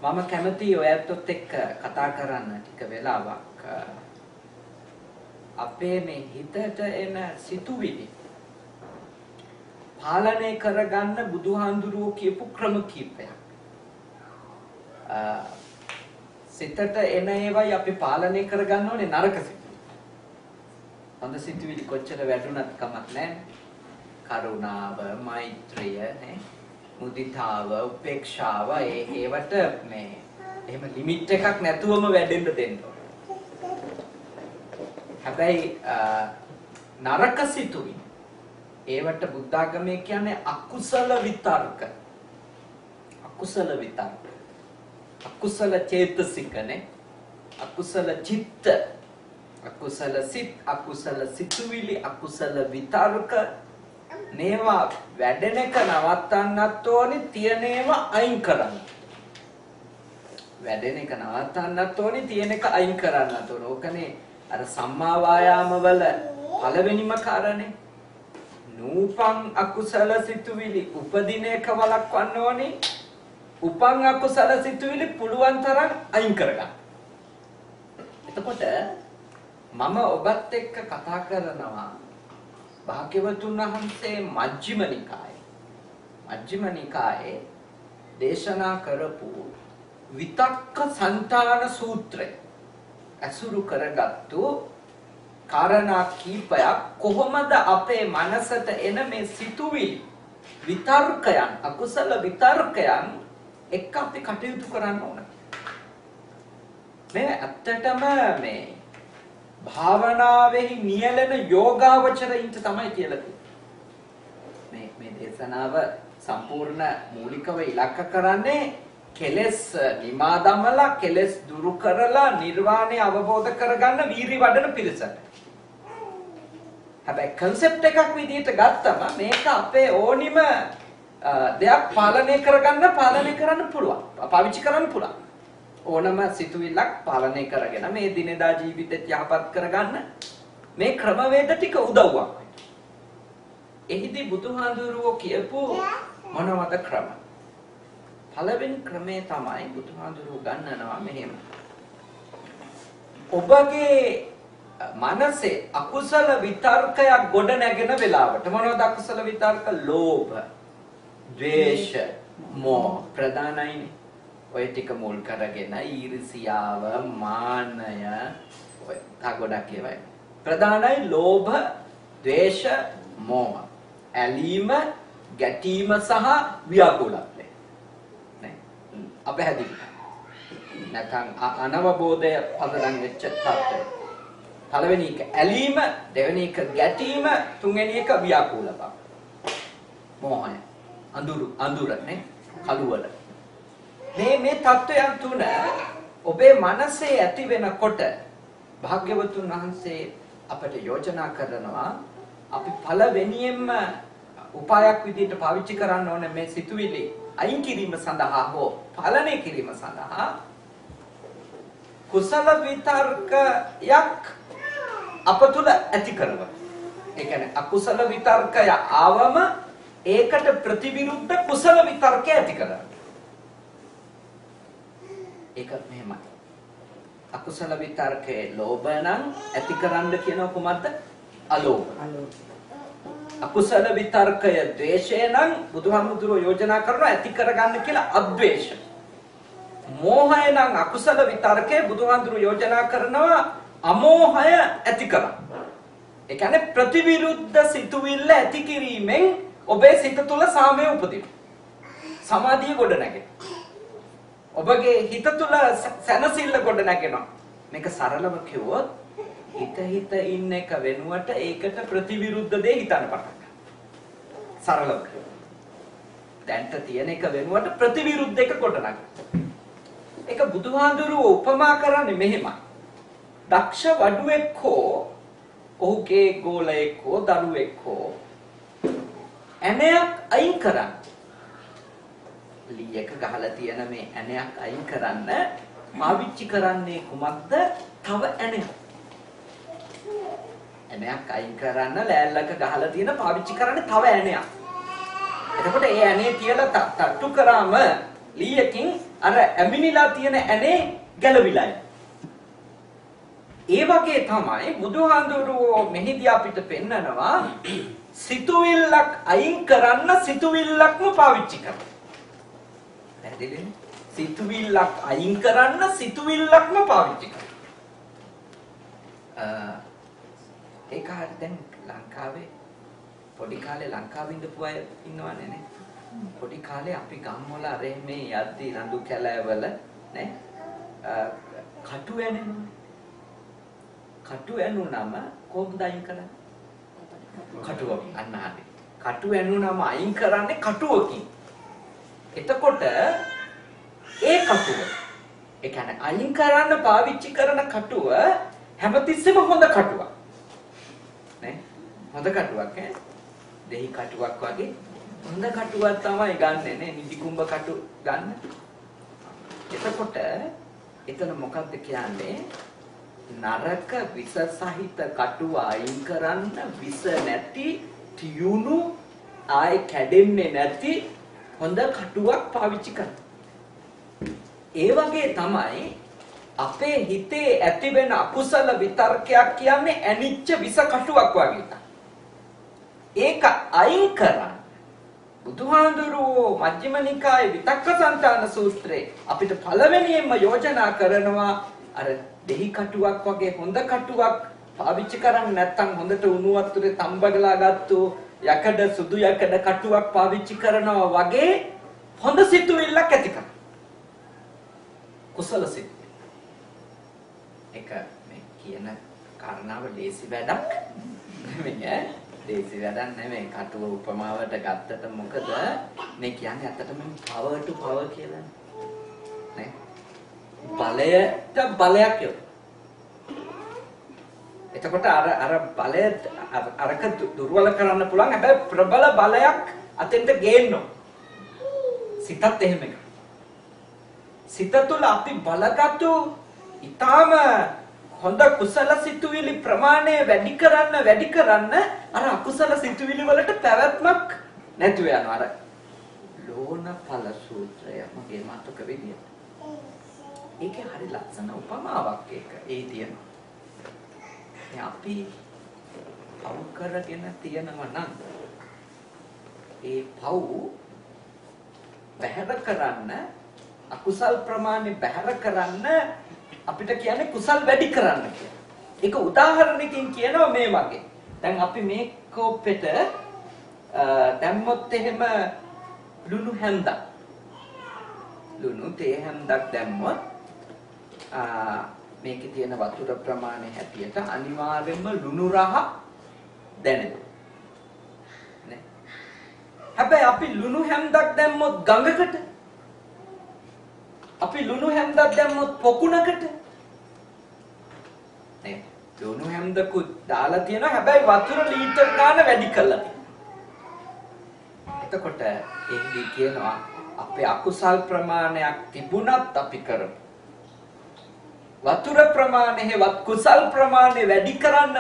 මම කැමතියි ඔයත් එක්ක කතා කරන්න ටික වෙලාවක් අපේ මේ හිතට එන සිතුවිලි පාලනය කරගන්න බුදුහාඳුරුවෝ කියපු ක්‍රම කීපයක්. සිතට එන ඒවායි අපි පාලනය කරගන්න ඕනේ නරක සිතුවිලි. හොඳ සිතුවිලි කොච්චර වැටුණත් කමක් නැහැ. කරුණාව, මෛත්‍රිය, මුදිතාව, උපේක්ෂාව ඒවට මේ එහෙම ලිමිට් එකක් නැතුවම වැඩෙන්න දෙන්න ඕනේ. හැබැයි නරක සිතුවිලි ඒවට බුද්ධ ආගමේ කියන්නේ අකුසල විතර්ක. අකුසල විතර්ක. අකුසල චේතසිකනේ. අකුසල චිත්ත. අකුසල සිත්, අකුසල සිතුවිලි, අකුසල විතර්ක මේවා වැඩෙන එක නවත්තන්නත් ඕනේ, තියෙන ඒවා අයින් කරන්න. වැඩෙන එක නවත්තන්නත් ඕනේ, තියෙන එක අයින් කරන්නත් ඕනේ. ඕකනේ අර සම්මා වායාම වල පළවෙනිම කාරණේ. නූපං අකුසල සිතුවිලි උපදින එක වළක්වන්න ඕනේ. උපං අකුසල සිතුවිලි පුළුවන් තරම් අයින් කරගන්න. එතකොට මම ඔබත් එක්ක කතා කරනවා භාග්‍යවතුන් වහන්සේ මජ්ක්‍ධිම නිකායේ දේශනා කරපු විතක්ක සංතාන සූත්‍රය අසුරු කරගත්තු කාරණා කීපයක් කොහොමද අපේ මනසට එන මේ සිතුවිලි විතර්කයන් අකුසල විතර්කයන් එක්ක අපි කටයුතු කරන්න ඕන. මේ ඇත්තටම මේ භාවනාවෙහි නියැලෙන යෝගාවචරයින්ට තමයි කියලා තියෙන්නේ. මේ දේශනාව සම්පූර්ණ මූලිකව ඉලක්ක කරන්නේ කෙලෙස් නිමා දමලා කෙලෙස් දුරු කරලා නිර්වාණය අවබෝධ කරගන්න වීර්ය වඩන පිරිසට. හැබැයි concept එකක් විදිහට ගත්තම මේක අපේ ඕනිම දෙයක් පාලනය කරන්න පුළුවන්. පාවිච්චි කරන්න පුළුවන්. ඕනම සිතුවිල්ලක් පාලනය කරගෙන මේ දිනදා ජීවිතෙත් යහපත් කරගන්න මේ ක්‍රමවේද ටික උදව්වක්. එහිදී බුදුහාඳුරුවෝ කියපු මොනවද ක්‍රම? පළවෙනි ක්‍රමය තමයි බුදුහාඳුරුවෝ ගන්නනවා මෙහෙම. ඔබගේ මනසේ අකුසල විතර්කයක් ගොඩ නැගෙන වෙලාවට මොනවද අකුසල විතර්ක? ලෝභ, ද්වේෂ, මෝහ ප්‍රධානයිනේ. ඔය ටික මුල් කරගෙන ඊර්ෂියාව, මාන්නය ඔය තා ගොඩක් ඒවා. ප්‍රධානයි ලෝභ, ද්වේෂ, මෝහ. ඇලීම, ගැටීම සහ ව්‍යාකූලත්වය. නේ? අපහැදිලි. නැත්නම් අනවබෝධය පදනම් වෙච්ච තත්ත්වය. පළවෙනි එක ඇලීම, දෙවෙනි එක ගැටීම, තුන්වෙනි එක ව්‍යාකූල බව. මෝහය. අඳුරනේ කළුවල. මේ තත්වයන් තුන ඔබේ මනසේ ඇති වෙනකොට භාග්‍යවතුන් වහන්සේ අපට යෝජනා කරනවා අපි පළවෙනියෙන්ම උපායක් විදිහට පාවිච්චි කරන්න ඕනේ මේ සිතුවිලි අයින් කිරීම සඳහා හෝ පාලනය කිරීම සඳහා කුසල විතර්කයක් අප තුළ ඇති කරගන්න. ඒ කියන්නේ අකුසල විතර්කය ආවම ඒකට ප්‍රතිවිරුද්ධ කුසල විතර්කය ඇති කරගන්න. ඒක මෙහෙමයි. අකුසල විතර්කේ ලෝභ නම් ඇති කරන්න කියනවා කොහොමද? අලෝභ. අකුසල විතර්කය ද්වේෂය නම් බුදුහාමුදුරුවෝ යෝජනා කරනවා ඇති කරගන්න කියලා අද්වේෂ. මෝහය නම් අකුසල විතර්කේ බුදුහාමුදුරුවෝ යෝජනා කරනවා අමෝහය ඇති කරගන්න. ඒ කියන්නේ ප්‍රතිවිරුද්ධ සිතුවිල්ල ඇති කිරීමෙන් ඔබේ සිත තුළ සාමය උපදිනවා. සමාධිය ගොඩ නැගෙනවා. ඔබගේ හිත තුළ සැනසෙල්ල ගොඩ නැගෙනවා. මේක සරලව කිව්වොත් හිත ඉන්න එක වෙනුවට ඒකට ප්‍රතිවිරුද්ධ දේ හිතන්න පටන් ගන්නවා. සරලව කිව්වොත්. දැන්ට තියෙන එක වෙනුවට ප්‍රතිවිරුද්ධ එක ගොඩ නැගෙනවා. ඒක බුදුහාඳුරුවෝ උපමා කරන්නේ මෙහෙමයි. දක්ෂ වඩුවෙක් හෝ ඔහුගේ ගෝලයෙක් හෝ දරුවෙක් හෝ ඇණයක් අයින් කරන්න. ලීයක ගහලා තියෙන මේ ඇණයක් අයින් කරන්න පාවිච්චි කරන්නේ කුමක්ද? තව ඇණයක්. ඇණයක් අයින් කරන්න ලෑල්ලක ගහලා තියෙන පාවිච්චි කරන්නේ තව ඇණයක්. එතකොට ඒ ඇණේ තියලා තට්ටු කරාම ලීයකින් අර ඇමිනිලා තියෙන ඇනේ ගැලවිලා ඒ වගේ තමයි බුදුහාඳුරෝ මෙහිදී අපිට පෙන්නනවා සිතුවිල්ලක් අයින් කරන්න සිතුවිල්ලක්ම පාවිච්චි කරන්න. පැහැදිලිද? සිතුවිල්ලක් අයින් කරන්න සිතුවිල්ලක්ම පාවිච්චි කරන්න. ඒක හරිය දැන් ලංකාවේ පොඩි කාලේ ලංකාවේ ඉඳපු අය ඉන්නවනේ නේ. පොඩි කාලේ අපි ගම්වල අර මේ යද්දී රඳු කැලෑවල නේ කටු ඇනෙනවා. කටු ඇනුනම කොහොමද අයින් කරන්නේ? කටුව අන්න හරි. කටු ඇනුනම අයින් කරන්නේ කටුවකින්. එතකොට ඒ කටුව ඒ කියන්නේ අයින් කරන්න පාවිච්චි කරන කටුව හැමතිස්සෙම හොඳ කටුවක්. නේ? හොඳ කටුවක් ඈ. දෙහි කටුවක් වගේ හොඳ කටුවක් තමයි ගන්නෙ නේ. නිදි කුඹ කටු ගන්න. එතකොට එතන මොකක්ද කියන්නේ? නරක විස සහිත කටුව අයින් කරන්න විස නැති තියුණු ආයි කැඩෙන්නේ නැති හොඳ කටුවක් පාවිච්චි කරන්න. ඒ වගේ තමයි අපේ හිතේ ඇතිවෙන අකුසල විතර්කයක් කියන්නේ ඇනිච්ච විස කටුවක් වගේ එකක්. ඒක අයින් කරන්න බුදුහාඳුරෝ මජ්ක්‍ධිම නිකායේ විතක්කසංතාන සූත්‍රයේ අපිට පළවෙනියෙන්ම යෝජනා කරනවා අර දෙහි කටුවක් වගේ හොඳ කටුවක් පාවිච්චි කරන්නේ නැත්නම් හොඳට උණු වතුරේ තම්බගලා ගත්තු යකඩ සුදු යකඩ කටුවක් පාවිච්චි කරනවා වගේ හොඳ සිතුවිල්ලක් ඇති කරගන්න. කුසල සිත්. එක මේ කියන කාරණාව ලේසි වැඩක් නෙමෙයි. ලේසි වැඩක් නෙමෙයි. කටුව උපමාවට ගත්තට මොකද මේ කියන්නේ ඇත්තටම power to power කියලා නේ. බලයට බලයක් යොද. එතකොට අර බලය අරක දුර්වල කරන්න පුළුවන්. හැබැයි ප්‍රබල බලයක් අතෙන්ට ගේන්න ඕන. සිතත් එහෙම එක. සිත තුළ අපි බලගත්තු ඊටාම හොඳ කුසල සිතුවිලි ප්‍රමාණය වැඩි කරන්න අර අකුසල සිතුවිලි වලට පැවැත්මක් නැතුව යනවා. අර ලෝණඵල සූත්‍රය මගේ මතක විදියට. ඒකේ හරි ලස්සන උපමාවක් ඒක. ඒ තියෙනවා. අපි පව් කරගෙන තියනවා නම් ඒ පව් බැහැර කරන්න අකුසල් ප්‍රමාණය බැහැර කරන්න අපිට කියන්නේ කුසල් වැඩි කරන්න කියලා. ඒක උදාහරණකින් කියනවා මේ වගේ. දැන් අපි මේ කෝප්පෙට දැම්මොත් එහෙම ලුණු හැන්දක්. ලුණු තේ හැන්දක් දැම්මොත් මේකේ තියෙන වතුර ප්‍රමාණය හැටියට අනිවාර්යයෙන්ම ලුණු රහ දැනෙනවා. නේ? හැබැයි අපි ලුණු හැන්දක් දැම්මොත් ගඟකට අපි ලුණු හැන්දක් දැම්මොත් පොකුණකට නේ ලුණු හැන්දකුත් දාලා තියෙනවා හැබැයි වතුර ලීටර් ගාන වැඩි කරලා තියෙනවා. එතකොට එන්නේ කියනවා අපේ අකුසල් ප්‍රමාණයක් තිබුණත් අපි කරමු. වතුර ප්‍රමාණය හෙවත් කුසල් ප්‍රමාණය වැඩි කරන්න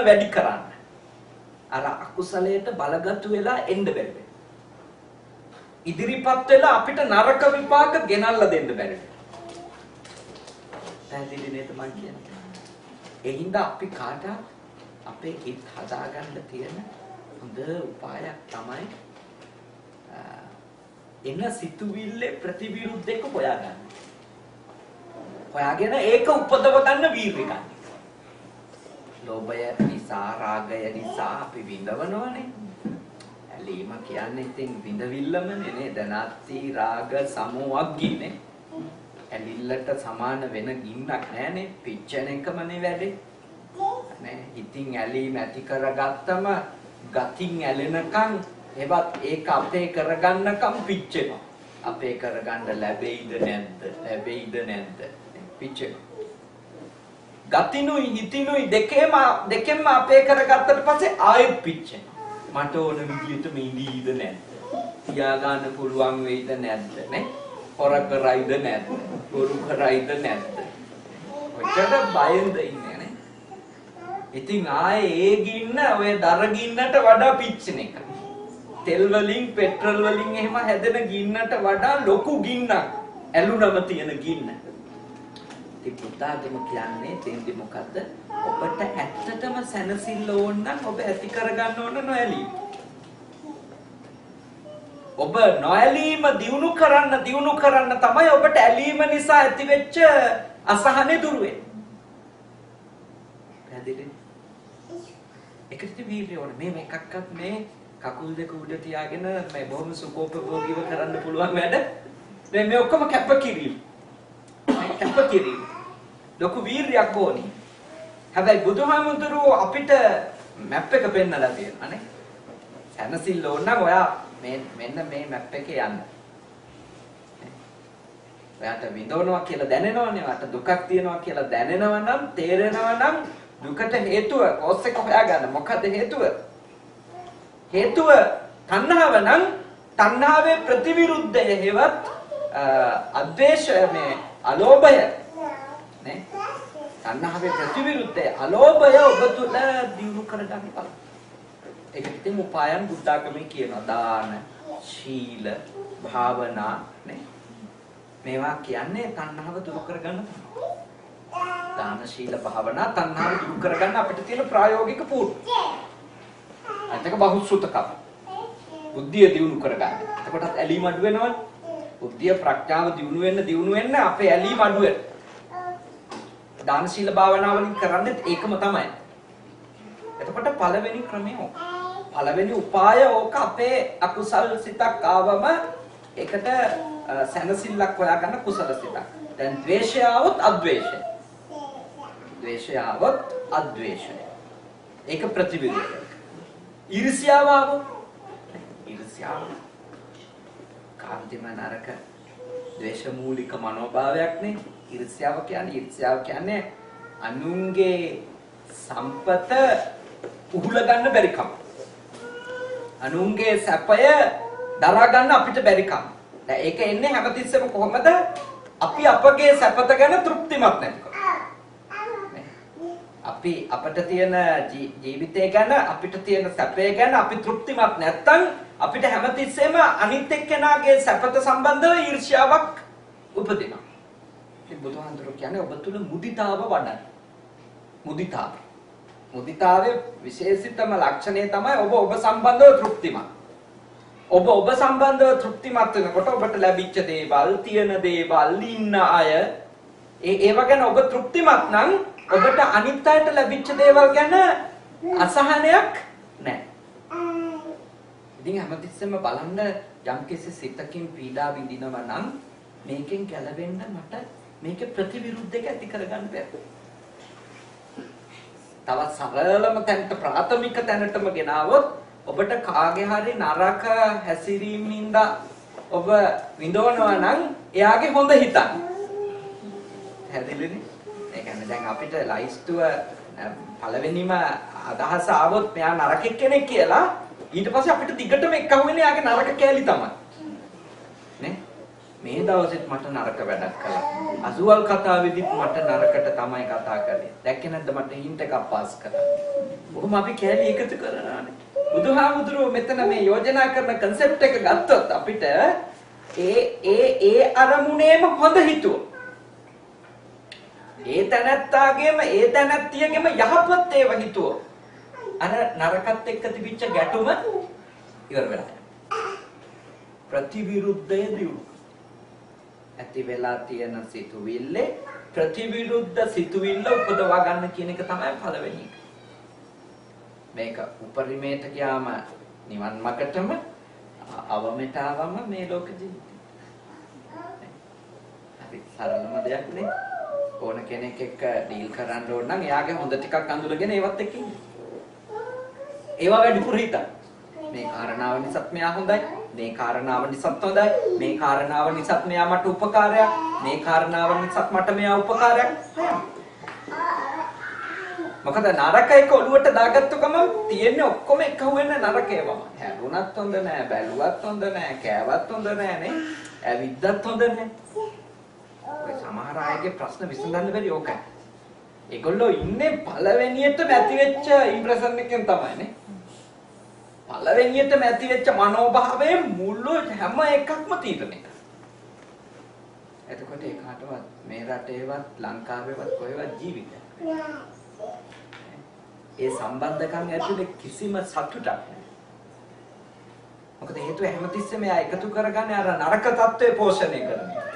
අර අකුසලයට බලගතු වෙලා එන්න බැහැ. ඉදිරිපත් වෙලා අපිට නරක විපාක ගෙනල්ලා දෙන්න බැහැ. පැහැදිලි නේද මම කියන්නේ? ඒ හින්දා අපි කාට අපේ හිත හදාගන්න තියෙන හොඳ උපායක් තමයි එන සිතුවිල්ලේ ප්‍රතිවිරුද්ධ එක හොයාගන්න. හොයාගෙන ඒක උපදව ගන්න වීර්ය ගන්න. ලෝභය නිසා රාගය නිසා අපි විඳවනවනේ. ඇලීම කියන්නේ ඉතින් විඳවිල්ලමනේ නේද? නැත්ති රාග සමෝවක් ගින්නේ. ඇලිල්ලට සමාන වෙන ගින්නක් නෑනේ. පිච්චෙන එකමනේ වැඩේ. නේ ඉතින් ඇලීම ඇති කරගත්තම ගතින් ඇලෙනකන් එවත් ඒක අපේ කරගන්නකම් පිච්චෙනවා. අපේ කරගන්න ලැබෙයිද නැද්ද? පිච්චෙනවා. ගතිනුයි හිතිනුයි දෙකෙන්ම අපේ කරගත්තට පස්සේ ආයෙත් පිච්චෙනවා. මට ඕන විදියට මේ ඉඳීද නැද්ද? තියාගන්න පුළුවන් වෙයිද නැද්ද නේ? හොර කරයිද නැද්ද? බොරු කරයිද නැද්ද? ඔච්චර බයෙන්ද ඉන්නේ නේ? ඉතින් ආයේ ඒ ගින්න ඔය දර ගින්නට වඩා පිච්චෙන එක. තෙල් වලින් පෙට්‍රල් වලින් එහෙම හැදෙන ගින්නට වඩා ලොකු ගින්නක් ඇලුනම තියෙන ගින්න. ඉතින් බුද්ධාගම කියන්නේ තේන්දි මොකද්ද? ඔබට ඇත්තටම සැනසෙල්ල ඕන නම් ඔබ ඇති කරගන්න ඕන නොඇලීම. ඔබ නොඇලීම දියුණු කරන්න තමයි ඔබට ඇලීම නිසා ඇතිවෙච්ච අසහනේ දුර වෙන්නේ. පැහැදිලිද? ඒකට වීර්යය ඕන. මේ එකක්වත් මේ කකුල් දෙක උඩ තියාගෙන මේ බොහොම සුඛෝපභෝගීව කරන්න පුළුවන් වැඩ. මේ ඔක්කොම කැපකිරීම. කැපකිරීම. ලොකු වීර්යයක් ඕනි. හැබැයි බුදුහාමුදුරුවෝ අපිට මැප් එක පෙන්නලා තියෙනවා නේ. සැනසෙල්ල ඕන නම් ඔයා මෙන්න මේ මැප් එකේ යන්න. ඔයාට විඳවනවා කියලා දැනෙනවනේ. ඔයාට දුකක් තියෙනවා කියලා දැනෙනවා නම් තේරෙනවා නම් දුකට හේතුව කොස් එක හොයාගන්න. මොකද හේතුව? හේතුව තණ්හාව නම් තණ්හාවේ ප්‍රතිවිරුද්ධය හේවත් අද්වේෂය මේ අලෝභය නේ තණ්හාවේ ප්‍රතිවිරුද්ධය අලෝභය ඔබ තුළ දියුණු කරගන්න බලන්න. ඒකට ඉතින් උපායන් බුද්ධාගමේ කියනවා දාන, ශීල, භාවනා නේ. මේවා කියන්නේ තණ්හාව දුරු කරගන්න තමයි. දාන, ශීල, භාවනා තණ්හාව දුරු කරගන්න අපිට තියෙන ප්‍රායෝගික පුරුදු. අතක බහුසුතකම. බුද්ධිය දියුණු කරගන්න. එතකොටත් ඇලීම අඩු වෙනවනේ. බුද්ධිය ප්‍රඥාව දියුණු වෙන්න අපේ ඇලීම අඩු වෙනවා. දාන ශීල භාවනා වලින් කරන්නේ ඒකම තමයි. එතකොට පළවෙනි ක්‍රමය ඕක. පළවෙනි උපාය ඕක අපේ අකුසල් සිතක් ආවම ඒකට සැනසෙල්ලක් හොයාගන්න කුසල සිතක්. දැන් ද්වේෂය આવොත් අද්වේෂය. ද්වේෂය આવොත් අද්වේෂය. ඒක ප්‍රතිවිරුද්ධයි. ඊර්ෂ්‍යාව આવොත් ඊර්ෂ්‍යාව කාන්තිම නරක ද්වේෂ මූලික මනෝභාවයක් නේ. ඊර්ෂ්‍යාව කියන්නේ අනුන්ගේ සම්පත උහුල ගන්න බැරි කම. අනුන්ගේ සැපය දරා ගන්න අපිට බැරි කම. දැන් ඒක එන්නේ හැමතිස්සෙම කොහොමද? අපි අපගේ සැපත ගැන තෘප්තිමත් නැතිකම. අපි අපිට තියෙන ජීවිතය ගැන අපිට තියෙන සැපය ගැන අපි තෘප්තිමත් නැත්නම් අපිට හැමතිස්සෙම අනිත් එක්කෙනාගේ සැපත සම්බන්ධව ඊර්ෂ්‍යාවක් උපදිනවා. ඉතින් බුදුහාමුදුරුවෝ කියන්නේ ඔබ තුල මුදිතාව වඩන්න. මුදිතාවේ විශේෂිතම ලක්ෂණය තමයි ඔබ සම්බන්ධව තෘප්තිමත්. ඔබ සම්බන්ධව තෘප්තිමත් වෙනකොට ඔබට ලැබිච්ච දේවල්, තියෙන දේවල්, ඉන්න අය ඒව ගැන ඔබ තෘප්තිමත් නම් ඔබට අනිත් අයට ලැබිච්ච දේවල් ගැන අසහනයක් නැහැ. ඉතින් හැමතිස්සෙම බලන්න යම්කිසි සිතකින් පීඩා විඳිනවා නම් මේකෙන් ගැලවෙන්න මට මේක ප්‍රතිවිරුද්ධ එක ඇති කරගන්න බැහැ. තවත් සරලම තැනට ප්‍රාථමික තැනටම ගෙනාවොත් ඔබට කාගේ හරි නරක හැසිරීමින්ද ඔබ විඳවනවා නම් එයාගේ හොඳ හිතන්න. හැදෙන්නේ. ඒ කියන්නේ දැන් අපිට ලයිස්තුව පළවෙනිම අදහස ආවොත් මෙයා නරක කෙනෙක් කියලා ඊට පස්සේ අපිට දිගටම එක්කහුවෙන්නේ එයාගේ නරක කෑලි තමයි. නේ? මේ දවසෙත් මට නරක වැඩක් කළා. අසුවල් කතාවේදීත් මට නරකට තමයි කතා කළේ. දැක්කේ නැද්ද මට හින්ට් එකක් පාස් කළා. කොහොම අපි කෑලි එකතු කරනානේ. බුදුහාමුදුරුවෝ මෙතන මේ යෝජනා කරන concept එක ගත්තොත් අපිට ඒ අරමුණේම හොඳ හිතුව. ඒ තැනත්තාගේම ඒ තැනත්තියගේම යහපත් ඒවා හිතුව. අර නරකත් එක්ක තිබිච්ච ගැටුම ඉවර වෙලා. ප්‍රතිවිරුද්ධය දියුණු. ඇති වෙලා තියෙන සිතුවිල්ලේ ප්‍රතිවිරුද්ධ සිතුවිල්ල උපදවා ගන්න කියන එක තමයි පළවෙනි එක. මේක උපරිමයට ගියාම නිවන් මාර්ගටම අවමෙට ආවම මේ ලෝක ජීවිතය. අපි සරලම දෙයක් නේ. ඕන කෙනෙක් එක්ක ඩීල් කරන්න ඕන නම් එයාගේ හොඳ ටිකක් අඳුරගෙන ඒවත් එක්ක ඉන්න. ඒවා වැඩිපුර හිතන්න. මේ කාරණාව නිසාත් මෙයා හොඳයි. මේ කාරණාව නිසාත් හොඳයි. මේ කාරණාව නිසාත් මෙයා මට උපකාරයක්. මේ කාරණාව නිසාත් මට මෙයා උපකාරයක්. මොකද නරක එක ඔළුවට දාගත්තු ගමන් තියෙන්නේ ඔක්කොම එකහුවෙන්න නරක ඒවා. හැරුණත් හොඳ නෑ, බැලුවත් හොඳ නෑ, කෑවත් හොඳ නෑ නේ. ඇවිද්දත් හොඳ නෑ. ඔය සමහර අයගේ ප්‍රශ්න විසඳන්න බැරි ඕකයි. ඒගොල්ලෝ ඉන්නේ පළවෙනියටම ඇතිවෙච්ච ඉම්ප්‍රෙෂන් එකෙන් තමයි නේ. පළවෙනියටම ඇතිවෙච්ච මනෝභාවයේ මුළු හැම එකක්ම තීරණය කරනවා. එතකොට ඒ කාටවත් මේ රටේවත් ලංකාවේවත් කොහෙවත් ජීවිතයක් ඒ සම්බන්ධකම් ඇතුලේ කිසිම සතුටක් නැහැ. මොකද හේතුව හැමතිස්සෙම එයා එකතු කරගන්නේ අර නරක తත්වයේ පෝෂණය කරන එක.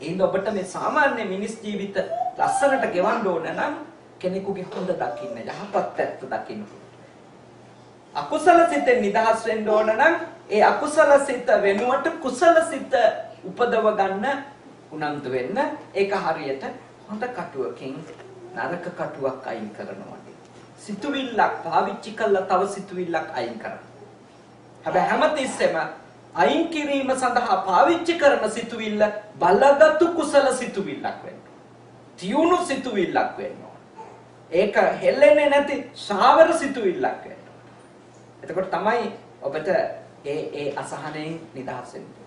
එහෙනම් ඔබට මේ සාමාන්‍ය මිනිස් ජීවිත ලස්සනට ගෙවන්න ඕන නම් කෙනෙකුගේ හොඳ දකින්න, යහපත් පැත්ත දකින්න. අකුසල සිතෙන් නිදහස් වෙන්න ඕන නම් ඒ අකුසල සිත වෙනුවට කුසල සිත උපදව ගන්න උනන්දු වෙන්න. ඒක හරියට හොඳ කටුවකින් නරක කටුවක් අයින් කරනවා. සිතුවිල්ලක් පාවිච්චි කළා තව සිතුවිල්ලක් අයින් කරන්න. හැබැයි හැමතිස්සෙම අයින් කිරීම සඳහා පාවිච්චි කරන සිතුවිල්ල බලගත්තු කුසල සිතුවිල්ලක් වෙන්න. තියුණු සිතුවිල්ලක් වෙන්න. ඒක හෙල්ලෙන්නේ නැති ශාවර සිතුවිල්ලක් වෙන්න. එතකොට තමයි ඔබට ඒ අසහනයෙන් නිදහස් වෙන්න.